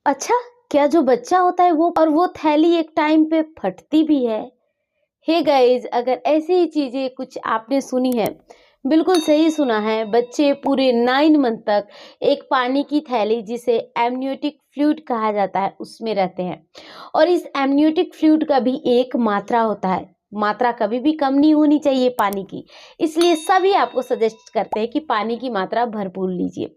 अच्छा, क्या जो बच्चा होता है वो थैली एक टाइम पे फटती भी है? हे गाइस, अगर ऐसी ही चीजें कुछ आपने सुनी है, बिल्कुल सही सुना है। बच्चे पूरे 9 मंथ तक एक पानी की थैली जिसे एमनियोटिक फ्लूइड कहा जाता है उसमें रहते हैं। और इस एमनियोटिक फ्लूइड का भी एक मात्रा होता है। मात्रा कभी भी कम नहीं होनी चाहिए पानी की। इसलिए सभी आपको सजेस्ट करते हैं कि पानी की मात्रा भरपूर लीजिए।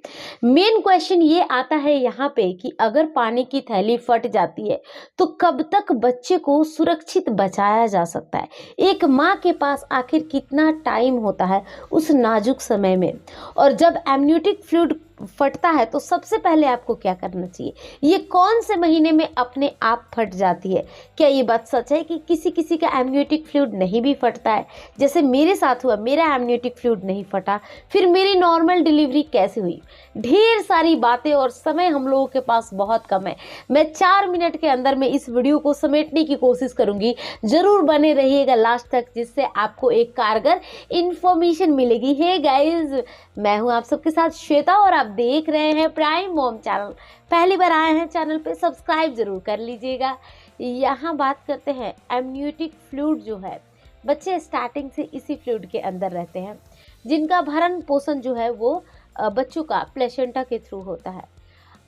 मेन क्वेश्चन ये आता है यहाँ पे कि अगर पानी की थैली फट जाती है तो कब तक बच्चे को सुरक्षित बचाया जा सकता है? एक माँ के पास आखिर कितना टाइम होता है उस नाजुक समय में? और जब एमनियोटिक फ्लूइड फटता है तो सबसे पहले आपको क्या करना चाहिए? ये कौन से महीने में अपने आप फट जाती है? क्या ये बात सच है कि किसी किसी का एमनियोटिक फ्लूइड नहीं भी फटता है? जैसे मेरे साथ हुआ, मेरा एमनियोटिक फ्लूइड नहीं फटा, फिर मेरी नॉर्मल डिलीवरी कैसे हुई? ढेर सारी बातें और समय हम लोगों के पास बहुत कम है। मैं 4 मिनट के अंदर में इस वीडियो को समेटने की कोशिश करूंगी। जरूर बने रहिएगा लास्ट तक, जिससे आपको एक कारगर इंफॉर्मेशन मिलेगी। हे गाइस, मैं हूं आप सबके साथ श्वेता और आप देख रहे हैं प्राइम मॉम चैनल। पहली बार आए हैं चैनल पे, सब्सक्राइब जरूर कर लीजिएगा। यहाँ बात करते हैं एमनियोटिक फ्लूइड जो है, बच्चे स्टार्टिंग से इसी फ्लूइड के अंदर रहते हैं, जिनका भरण पोषण जो है वो बच्चों का प्लेसेंटा के थ्रू होता है।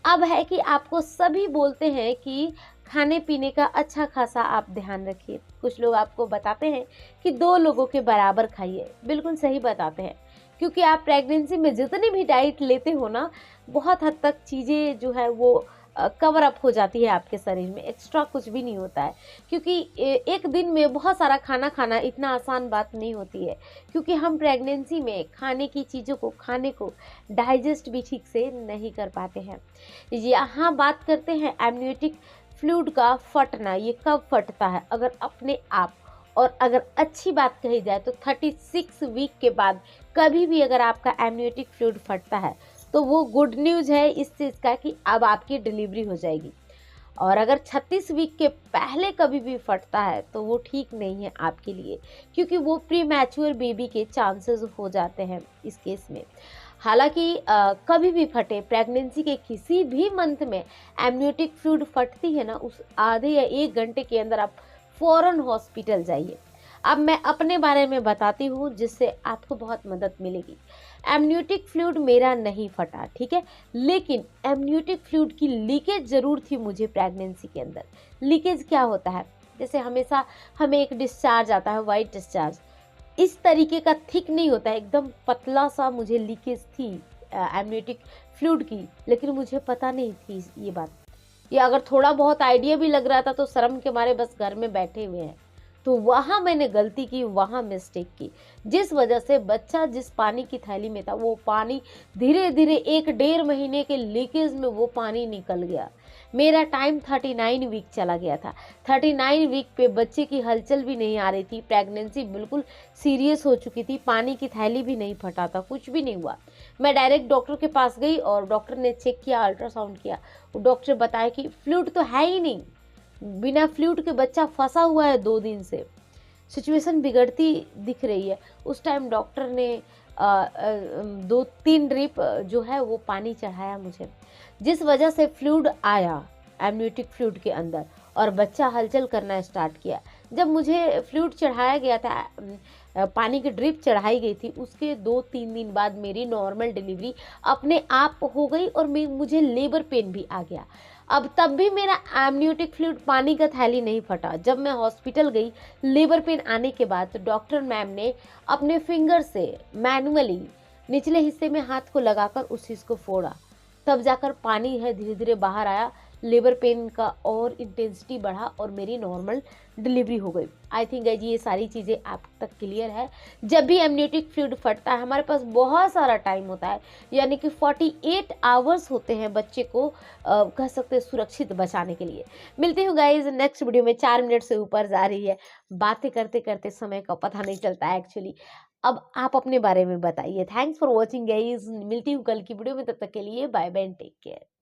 अब है कि आपको सभी बोलते हैं कि खाने पीने का अच्छा खासा आप ध्यान रखिए। कुछ लोग आपको बताते हैं कि 2 लोगों के बराबर खाइए। बिल्कुल सही बताते हैं, क्योंकि आप प्रेगनेंसी में जितनी भी डाइट लेते हो ना, बहुत हद तक चीज़ें जो है वो कवर अप हो जाती है आपके शरीर में। एक्स्ट्रा कुछ भी नहीं होता है, क्योंकि एक दिन में बहुत सारा खाना खाना इतना आसान बात नहीं होती है, क्योंकि हम प्रेगनेंसी में खाने की चीज़ों को खाने को डाइजेस्ट भी ठीक से नहीं कर पाते हैं। यहाँ बात करते हैं एमनियोटिक फ्लूइड का फटना। ये कब फटता है? अगर अपने आप, और अगर अच्छी बात कही जाए तो 36 वीक के बाद कभी भी अगर आपका एमनियोटिक फ्लूइड फटता है तो वो गुड न्यूज़ है इस चीज़ का कि अब आपकी डिलीवरी हो जाएगी। और अगर 36 वीक के पहले कभी भी फटता है तो वो ठीक नहीं है आपके लिए, क्योंकि वो प्री मैच्योर बेबी के चांसेस हो जाते हैं इस केस में। हालांकि कभी भी फटे, प्रेगनेंसी के किसी भी मंथ में एमनियोटिक फ्लूइड फटती है ना, उस आधे या 1 घंटे के अंदर आप फौरन हॉस्पिटल जाइए। अब मैं अपने बारे में बताती हूँ, जिससे आपको बहुत मदद मिलेगी। एमनियोटिक फ्लूइड मेरा नहीं फटा, ठीक है, लेकिन एमनियोटिक फ्लूइड की लीकेज जरूर थी मुझे प्रेगनेंसी के अंदर। लीकेज क्या होता है? जैसे हमेशा हमें एक डिस्चार्ज आता है, वाइट डिस्चार्ज, इस तरीके का थिक नहीं होता है, एकदम पतला सा मुझे लीकेज थी एमनियोटिक फ्लूइड की, लेकिन मुझे पता नहीं थी ये बात। या अगर थोड़ा बहुत आइडिया भी लग रहा था तो शर्म के मारे बस घर में बैठे हुए हैं। तो वहाँ मैंने गलती की, वहाँ मिस्टेक की, जिस वजह से बच्चा जिस पानी की थैली में था वो पानी धीरे धीरे 1 डेढ़ महीने के लीकेज में वो पानी निकल गया। मेरा टाइम 39 वीक चला गया था। 39 वीक पे बच्चे की हलचल भी नहीं आ रही थी, प्रेगनेंसी बिल्कुल सीरियस हो चुकी थी, पानी की थैली भी नहीं फटा था, कुछ भी नहीं हुआ। मैं डायरेक्ट डॉक्टर के पास गई और डॉक्टर ने चेक किया, अल्ट्रासाउंड किया। डॉक्टर बताया कि फ्लूइड तो है ही नहीं, बिना फ्लूइड के बच्चा फंसा हुआ है 2 दिन से, सिचुएशन बिगड़ती दिख रही है। उस टाइम डॉक्टर ने 2-3 ड्रिप जो है वो पानी चढ़ाया मुझे, जिस वजह से फ्लूइड आया एमनियोटिक फ्लूइड के अंदर और बच्चा हलचल करना स्टार्ट किया। जब मुझे फ्लूइड चढ़ाया गया था, पानी की ड्रिप चढ़ाई गई थी, उसके 2-3 दिन बाद मेरी नॉर्मल डिलीवरी अपने आप हो गई और मुझे लेबर पेन भी आ गया। अब तब भी मेरा एमनियोटिक फ्लूइड पानी का थैली नहीं फटा। जब मैं हॉस्पिटल गई लेबर पेन आने के बाद, तो डॉक्टर मैम ने अपने फिंगर से मैनुअली निचले हिस्से में हाथ को लगाकर उस चीज़ को फोड़ा, तब जाकर पानी है धीरे धीरे बाहर आया। लेबर पेन का और इंटेंसिटी बढ़ा और मेरी नॉर्मल डिलीवरी हो गई। आई थिंक ये सारी चीज़ें आप तक क्लियर है। जब भी एमनियोटिक फ्लूइड फटता है हमारे पास बहुत सारा टाइम होता है, यानी कि 48 आवर्स होते हैं बच्चे को कह सकते हैं सुरक्षित बचाने के लिए। मिलती हूँ गाइज नेक्स्ट वीडियो में। 4 मिनट से ऊपर जा रही है, बातें करते करते समय का पता नहीं चलता है एक्चुअली। अब आप अपने बारे में बताइए। थैंक्स फॉर वॉचिंग गाइज, मिलती हूँ कल की वीडियो में, तब तक के लिए bye bye and take care.